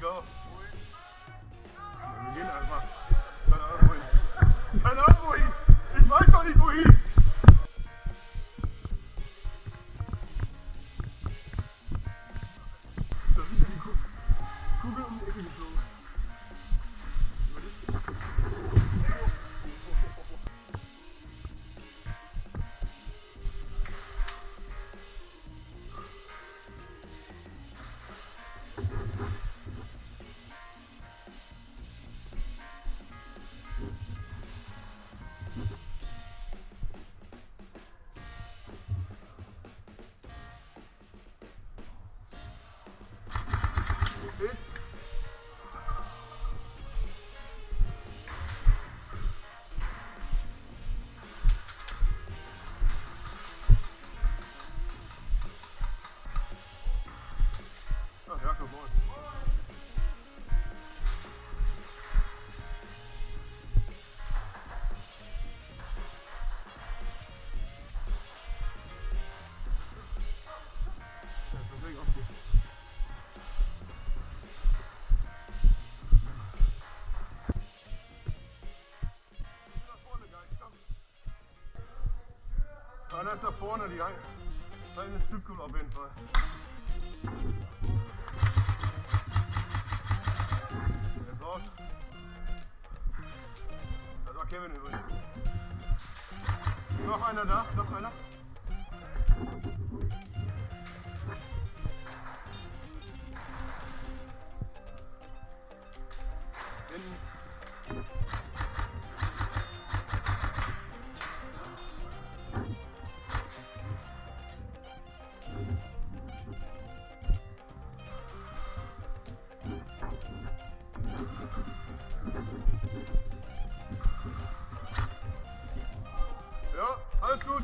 go. Wir gehen einfach. Keine Ahnung wohin. Keine Ahnung wohin. Ich weiß doch nicht wohin. Da ist ja die Kugel um die Ecke geflogen. Ja, come on. Einer ist da vorne, die eine Stückkugel auf jeden Fall. Der ist raus. Das war Kevin übrigens. Noch einer da, noch einer. Ja, alles gut.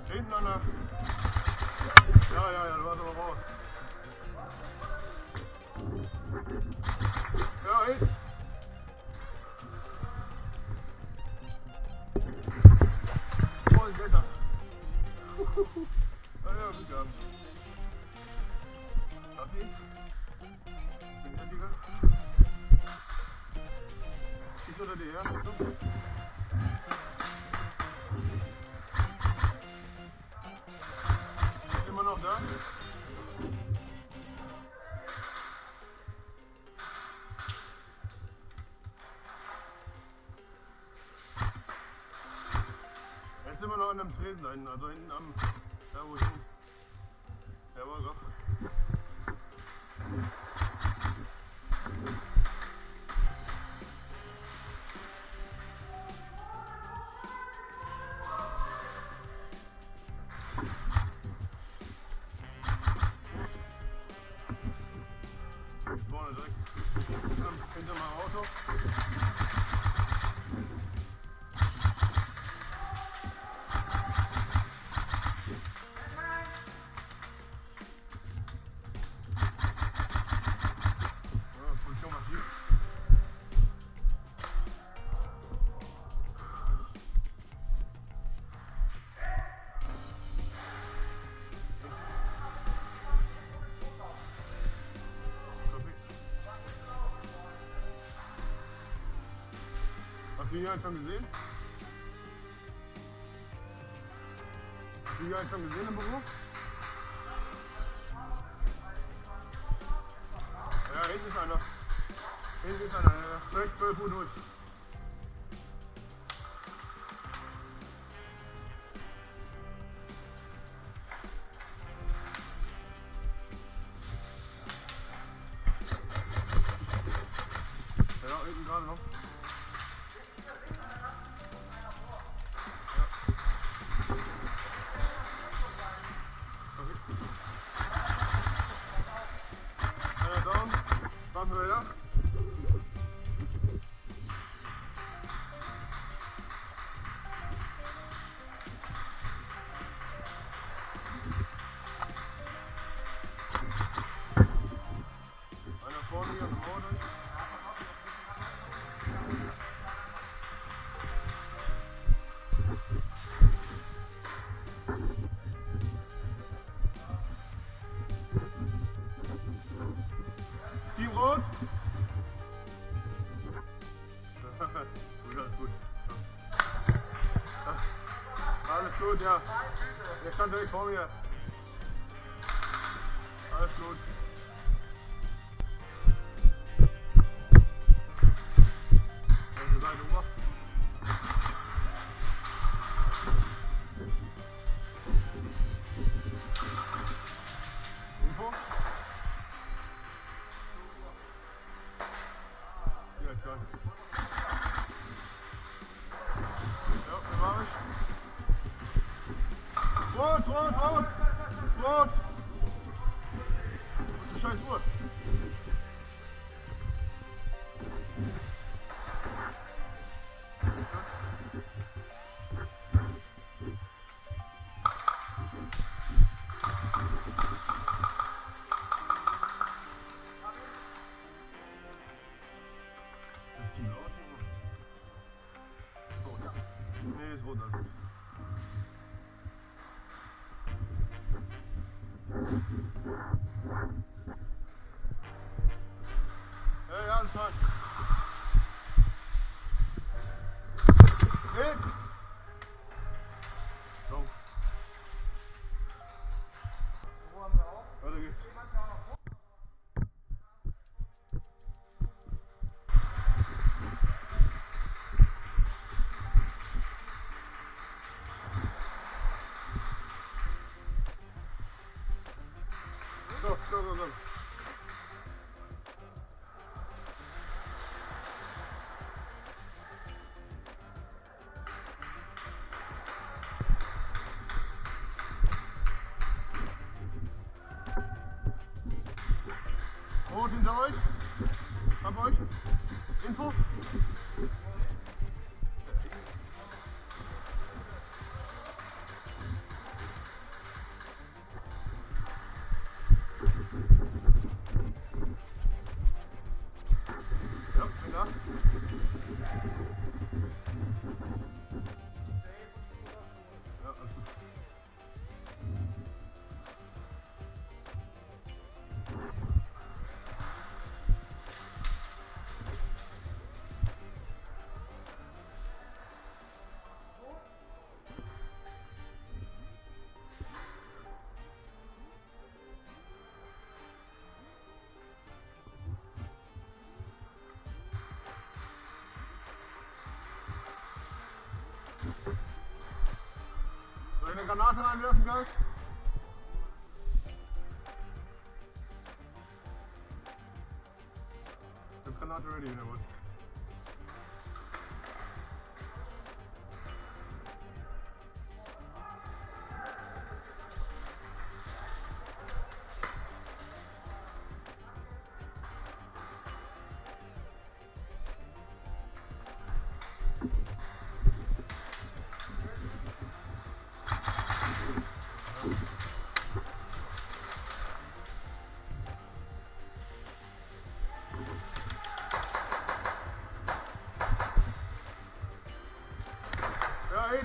Hinten an der... Ja, du warst aber raus. Ja, hinten. Voll Wetter. Ja, gut gehabt. Darf ich? Bin ich lieber? Ich oder die, ja? Immer noch da? Er ist immer noch an dem Tresen da hinten, also hinten am... Da wo ich hin. Jawohl, doch. Vorne direkt hinter meinem Auto. Hast du hier einen schon gesehen? Hast du hier einen schon gesehen im Büro? Ja, hinten ist einer. Hinten ist einer, ja. Direkt 12 Uhr durch. Ja, hinten gerade noch. ja. Einer vorne hier an der Mauer durch. Team Rot. Gut, alles gut. Alles gut, ja. Der stand direkt vor mir. Alles gut. Welche Seite gemacht? Info? Ja, klar. Ja, da war ich. Rot, rot, rot! Rot! Was ist die scheiß Uhr? Ist die laut? Oh ja. Nee, ist rot, also. Hey, alles klar. Hey! So. Weiter geht's. So, so, so, so. Rot hinter euch. Ab euch. Info. Ja, bin da. Ja, alles gut. Soll ich eine Granate reinwerfen gleich? Ich hab Granate ready, wenn ihr wollt. Ja, hey.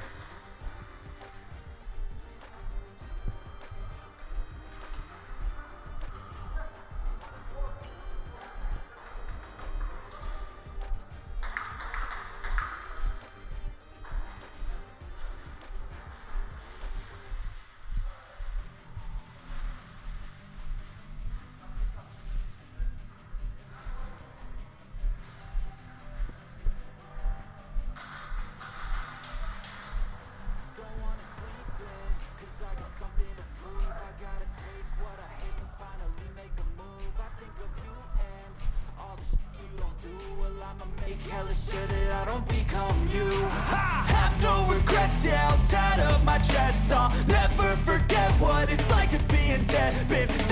Hella sure that I don't become you. I have no regrets, yeah, I'll tie up my chest. I'll